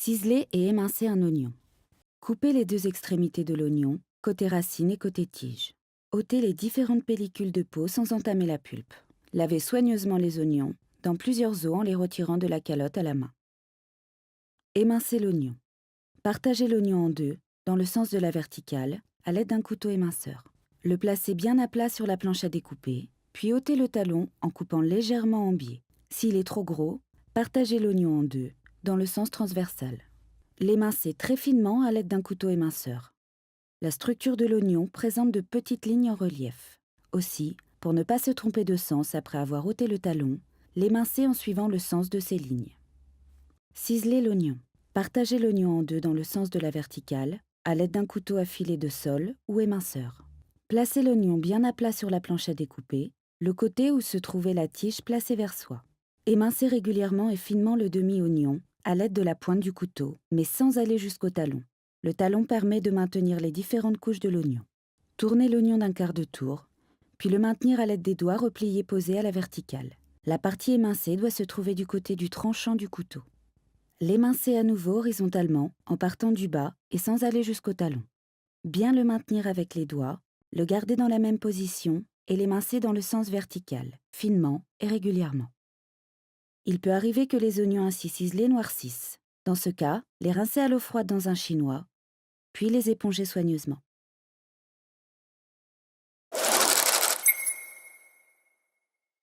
Ciseler et émincer un oignon. Coupez les deux extrémités de l'oignon, côté racine et côté tige. Ôtez les différentes pellicules de peau sans entamer la pulpe. Lavez soigneusement les oignons, dans plusieurs eaux en les retirant de la calotte à la main. Émincez l'oignon. Partagez l'oignon en deux, dans le sens de la verticale, à l'aide d'un couteau éminceur. Le placez bien à plat sur la planche à découper, puis ôtez le talon en coupant légèrement en biais. S'il est trop gros, partagez l'oignon en deux, dans le sens transversal. L'émincez très finement à l'aide d'un couteau éminceur. La structure de l'oignon présente de petites lignes en relief. Aussi, pour ne pas se tromper de sens après avoir ôté le talon, l'émincez en suivant le sens de ces lignes. Ciseler l'oignon. Partagez l'oignon en deux dans le sens de la verticale, à l'aide d'un couteau affilé de sol ou éminceur. Placez l'oignon bien à plat sur la planche à découper, le côté où se trouvait la tige placé vers soi. Émincez régulièrement et finement le demi-oignon, à l'aide de la pointe du couteau, mais sans aller jusqu'au talon. Le talon permet de maintenir les différentes couches de l'oignon. Tournez l'oignon d'un quart de tour, puis le maintenir à l'aide des doigts repliés posés à la verticale. La partie émincée doit se trouver du côté du tranchant du couteau. L'émincer à nouveau horizontalement, en partant du bas et sans aller jusqu'au talon. Bien le maintenir avec les doigts, le garder dans la même position et l'émincer dans le sens vertical, finement et régulièrement. Il peut arriver que les oignons ainsi ciselés noircissent. Dans ce cas, les rincer à l'eau froide dans un chinois, puis les éponger soigneusement.